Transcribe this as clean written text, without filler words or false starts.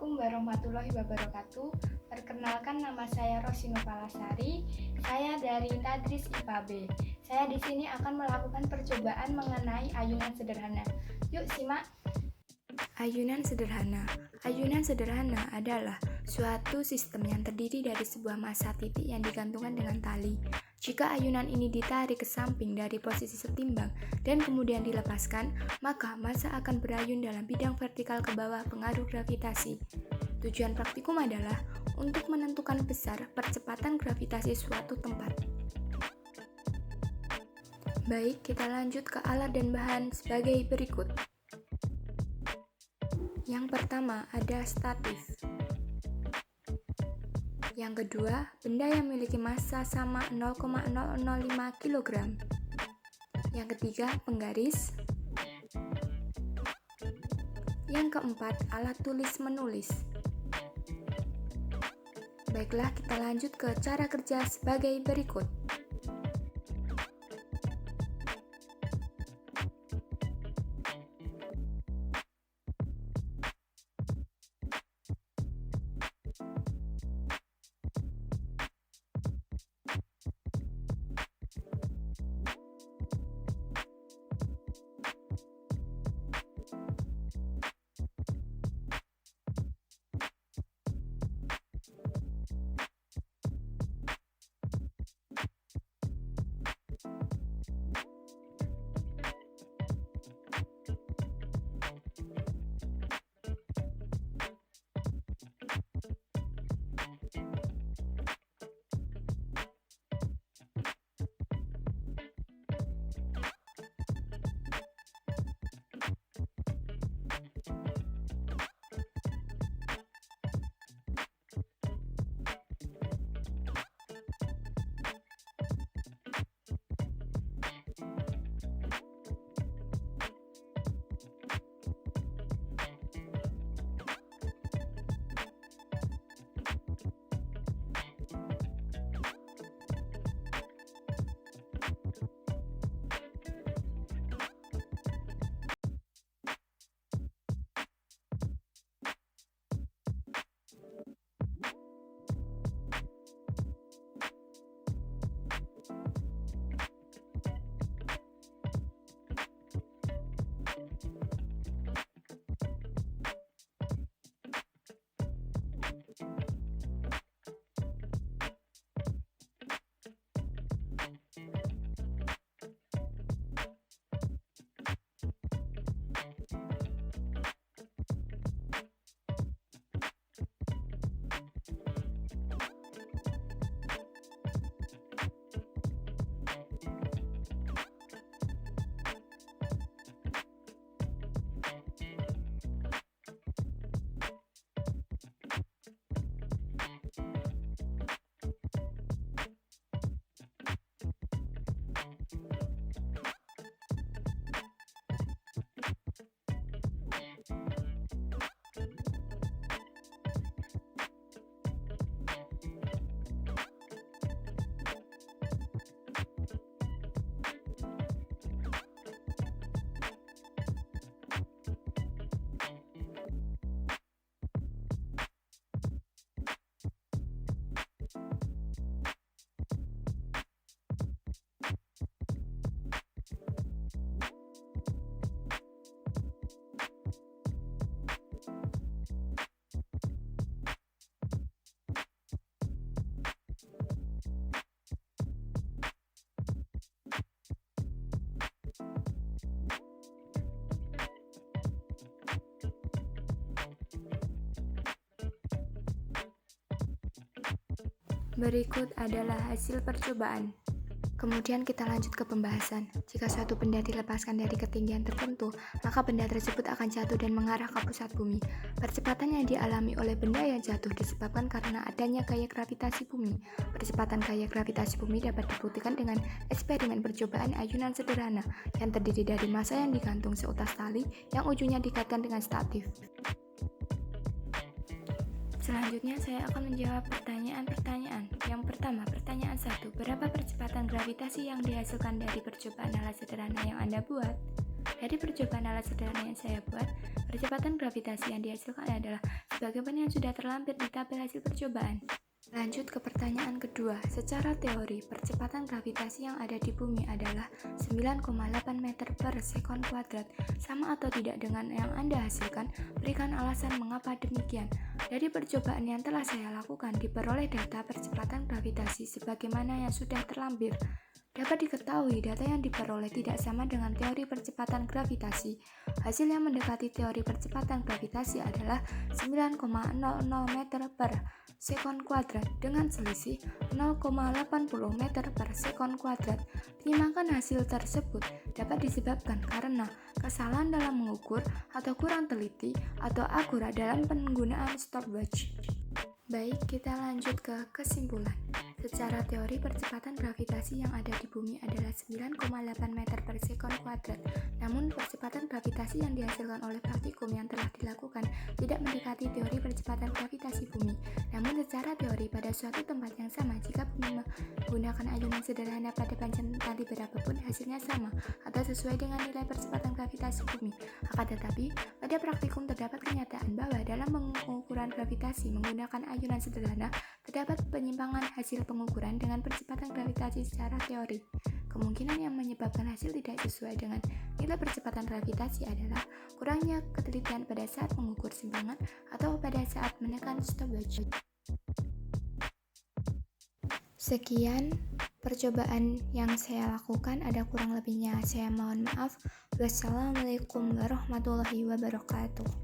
Assalamualaikum warahmatullahi wabarakatuh. Perkenalkan, nama saya Rosino Palasari. Saya dari Tadris IPA B. Saya di sini akan melakukan percobaan mengenai ayunan sederhana. Yuk simak. Ayunan sederhana. Ayunan sederhana adalah suatu sistem yang terdiri dari sebuah massa titik yang digantungkan dengan tali. Jika ayunan ini ditarik ke samping dari posisi setimbang dan kemudian dilepaskan, maka massa akan berayun dalam bidang vertikal ke bawah pengaruh gravitasi. Tujuan praktikum adalah untuk menentukan besar percepatan gravitasi suatu tempat. Baik, kita lanjut ke alat dan bahan sebagai berikut. Yang pertama ada statif. Yang kedua, benda yang memiliki massa sama 0,005 kg. Yang ketiga, penggaris. Yang keempat, alat tulis menulis. Baiklah, kita lanjut ke cara kerja sebagai berikut. Berikut adalah hasil percobaan. Kemudian kita lanjut ke pembahasan. Jika suatu benda dilepaskan dari ketinggian tertentu, maka benda tersebut akan jatuh dan mengarah ke pusat bumi. Percepatan yang dialami oleh benda yang jatuh disebabkan karena adanya gaya gravitasi bumi. Percepatan gaya gravitasi bumi dapat dibuktikan dengan eksperimen percobaan ayunan sederhana yang terdiri dari massa yang digantung seutas tali yang ujungnya dikaitkan dengan statif. Selanjutnya saya akan menjawab pertanyaan-pertanyaan. Yang pertama, pertanyaan 1. Berapa percepatan gravitasi yang dihasilkan dari percobaan alat sederhana yang Anda buat? Dari percobaan alat sederhana yang saya buat, percepatan gravitasi yang dihasilkan adalah sebagaimana yang sudah terlampir di tabel hasil percobaan. Lanjut ke pertanyaan kedua. Secara teori, percepatan gravitasi yang ada di bumi adalah 9,8 meter per sekon kuadrat. Sama atau tidak dengan yang Anda hasilkan? Berikan alasan mengapa demikian. Dari percobaan yang telah saya lakukan, diperoleh data percepatan gravitasi sebagaimana yang sudah terlampir. Dapat diketahui data yang diperoleh tidak sama dengan teori percepatan gravitasi. Hasil yang mendekati teori percepatan gravitasi adalah 9,00 meter per sekon kuadrat dengan selisih 0,80 meter per sekon kuadrat. Pertimbangan hasil tersebut dapat disebabkan karena kesalahan dalam mengukur atau kurang teliti atau akurat dalam penggunaan stopwatch. Baik, kita lanjut ke kesimpulan. Secara teori, percepatan gravitasi yang ada di bumi adalah 9,8 meter per sekon kuadrat. Namun, percepatan gravitasi yang dihasilkan oleh praktikum yang telah dilakukan tidak mendekati teori percepatan gravitasi bumi. Namun, secara teori, pada suatu tempat yang sama, jika bumi menggunakan ayunan sederhana pada panjang tali berapapun, hasilnya sama atau sesuai dengan nilai percepatan gravitasi bumi. Akan tetapi, pada praktikum terdapat kenyataan bahwa dalam pengukuran gravitasi menggunakan ayunan sederhana, terdapat penyimpangan hasil pengukuran dengan percepatan gravitasi secara teori. Kemungkinan yang menyebabkan hasil tidak sesuai dengan nilai percepatan gravitasi adalah kurangnya ketelitian pada saat mengukur simpangan atau pada saat menekan stopwatch. Sekian percobaan yang saya lakukan, ada kurang lebihnya saya mohon maaf. Wassalamualaikum warahmatullahi wabarakatuh.